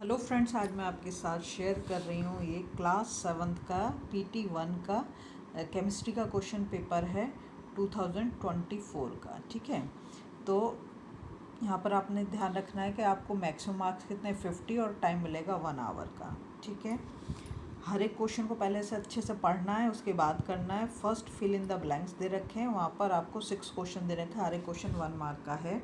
Hello friends, आज मैं आपके साथ शेयर कर रही हूँ ये क्लास 7th का PT1 का केमिस्ट्री का क्वेश्चन पेपर है 2024 का। ठीक है, तो यहाँ पर आपने ध्यान रखना है कि आपको मैक्सिमम मार्क्स कितने 50 और टाइम मिलेगा 1 आवर का। ठीक है, हर एक क्वेश्चन को पहले से अच्छे से पढ़ना है, उसके बाद करना है। First fill in the blanks दे रखे हैं, वहाँ पर आपको 6 क्वेश्चन दे रखे हैं, हर एक क्वेश्चन 1 मार्क का है।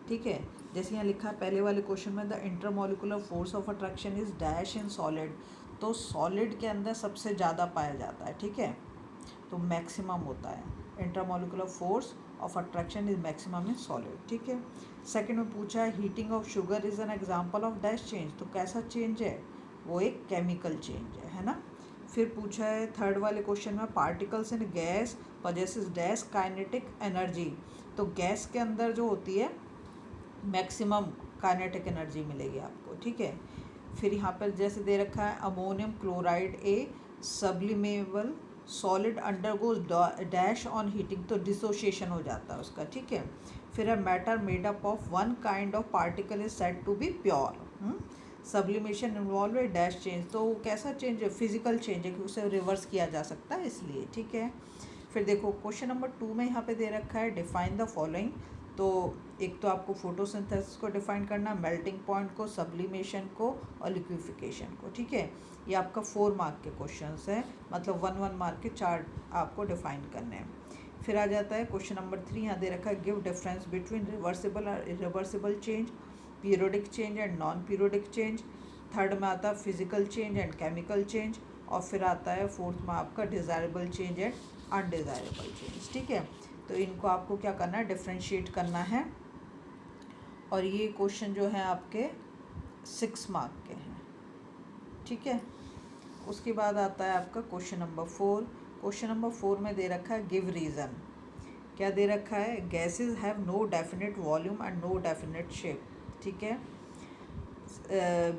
ठीक है, जैसे यहाँ लिखा है पहले वाले क्वेश्चन में, the intermolecular force of attraction is dash in solid. तो सॉलिड के अंदर सबसे ज़्यादा पाया जाता है। ठीक है, तो मैक्सिमम होता है, intermolecular force of attraction is maximum in solid. ठीक है, सेकंड में पूछा है heating of sugar is an example of dash change. तो कैसा चेंज है, वो एक केमिकल चेंज है ना। फिर पूछा है थर्ड वाले क्वेश्चन में, particles in gas possesses dash kinetic energy. तो गैस के अंदर जो होती है मैक्सिमम काइनेटिक एनर्जी मिलेगी आपको। ठीक है, फिर यहाँ पर जैसे दे रखा है ammonium chloride a sublimable solid undergoes dash on heating. तो डिसोसिएशन हो जाता है उसका। ठीक है, फिर है matter made up of one kind of particle is said to be pure. Sublimation involve है डैश चेंज। तो कैसा चेंज है, फिजिकल चेंज है कि उसे रिवर्स किया जा सकता है इसलिए। ठीक है, फिर देखो क्वेश्चन नंबर 2 में यहाँ पे दे रखा है डिफाइन द फॉलोइंग। तो एक तो आपको फोटोसिंथेसिस को डिफाइन करना, मेल्टिंग पॉइंट को, सब्लिमेशन को और लिक्विफिकेशन को। ठीक है, ये आपका 4 मार्क के क्वेश्चंस है, मतलब 1 मार्क के 4 आपको डिफाइन करने हैं। फिर आ जाता है क्वेश्चन नंबर 3, यहाँ दे रखा है गिव डिफरेंस बिटवीन रिवर्सिबल और irreversible change, periodic change and non periodic change. Third में आता है physical change and chemical change, और फिर आता है फोर्थ में आपका desirable change and undesirable change. ठीक है, तो इनको आपको क्या करना है, डिफ्रेंशिएट करना है। और ये क्वेश्चन जो है आपके 6 मार्क के हैं। ठीक है, उसके बाद आता है आपका क्वेश्चन नंबर 4। क्वेश्चन नंबर 4 में दे रखा है गिव रीज़न। क्या दे रखा है, gases have no definite volume and no definite shape. ठीक है,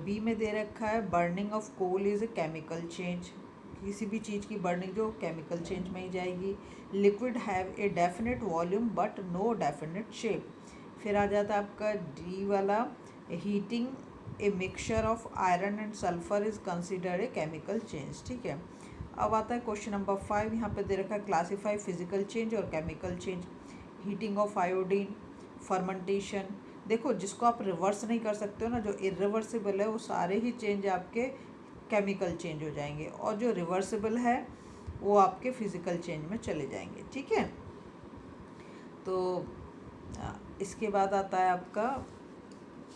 बी में दे रखा है burning of coal is a chemical change. किसी भी चीज़ की बर्निंग जो केमिकल चेंज में ही जाएगी। Liquid have a definite volume but no definite shape. फिर आ जाता है आपका डी वाला, heating a mixture of iron and sulphur is considered a chemical change. ठीक है, अब आता है क्वेश्चन नंबर 5, यहाँ पे दे रखा है क्लासीफाई फिजिकल चेंज और chemical change. Heating of iodine, fermentation. देखो जिसको आप रिवर्स नहीं कर सकते हो ना, जो इरिवर्सिबल है वो सारे ही चेंज आपके केमिकल चेंज हो जाएंगे, और जो रिवर्सिबल है वो आपके फिजिकल चेंज में चले जाएंगे। ठीक है, तो इसके बाद आता है आपका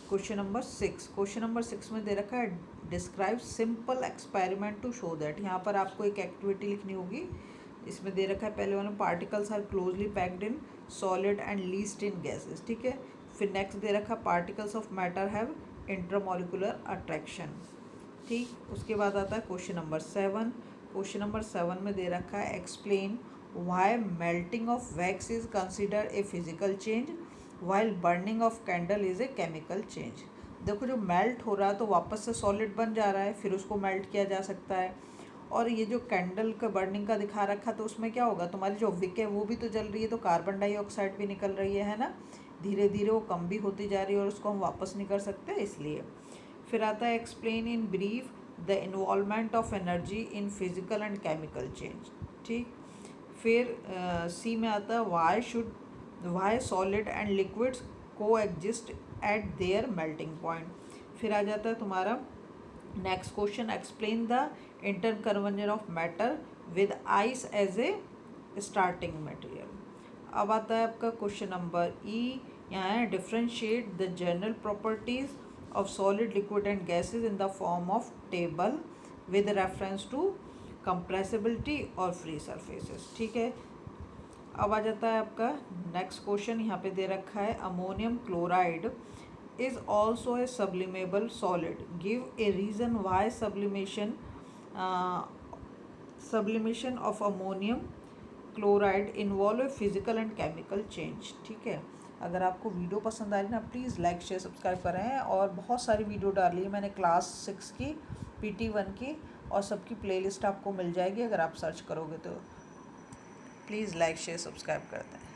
क्वेश्चन नंबर 6। क्वेश्चन नंबर 6 में दे रखा है describe simple experiment to show that. यहाँ पर आपको एक एक्टिविटी लिखनी होगी। इसमें दे रखा है पहले वाला, particles are closely packed in solid and least in gases. ठीक है, फिर नेक्स्ट दे रखा particles of matter have intermolecular attraction. ठीक, उसके बाद आता है क्वेश्चन नंबर 7। क्वेश्चन नंबर 7 में दे रखा है explain why melting of wax is consider a physical change while burning of candle is a chemical change. देखो जो मेल्ट हो रहा है तो वापस से सॉलिड बन जा रहा है, फिर उसको मेल्ट किया जा सकता है। और ये जो कैंडल का बर्निंग का दिखा रखा, तो उसमें क्या होगा, तुम्हारी जो विक है वो भी तो जल रही है, तो कार्बन डाइऑक्साइड भी निकल रही है ना। धीरे धीरे वो कम भी होती जा रही है और उसको हम वापस नहीं कर सकते, इसलिए। फिर आता है explain in brief the involvement of energy in physical and chemical change. ठीक, फिर सी में आता है वाई सॉलिड एंड लिक्विड्स को exist at their melting point. फिर आ जाता है तुम्हारा next question, explain the interconversion of matter with ice as a starting material. अब आता है आपका क्वेश्चन नंबर ई। यहाँ है differentiate the general properties of solid, liquid and gases in the form of table with reference to compressibility और free surfaces. ठीक है, अब आ जाता है आपका नेक्स्ट क्वेश्चन। यहाँ पे दे रखा है ammonium chloride is also a sublimable solid, give a reason why sublimation of ammonium chloride involve physical and chemical change. ठीक है, अगर आपको वीडियो पसंद आ रही ना, प्लीज़ लाइक शेयर सब्सक्राइब करें। और बहुत सारी वीडियो डाली है मैंने क्लास 6 की, PT1 की, और सबकी प्लेलिस्ट आपको मिल जाएगी अगर आप सर्च करोगे तो। प्लीज़ लाइक शेयर सब्सक्राइब करते हैं।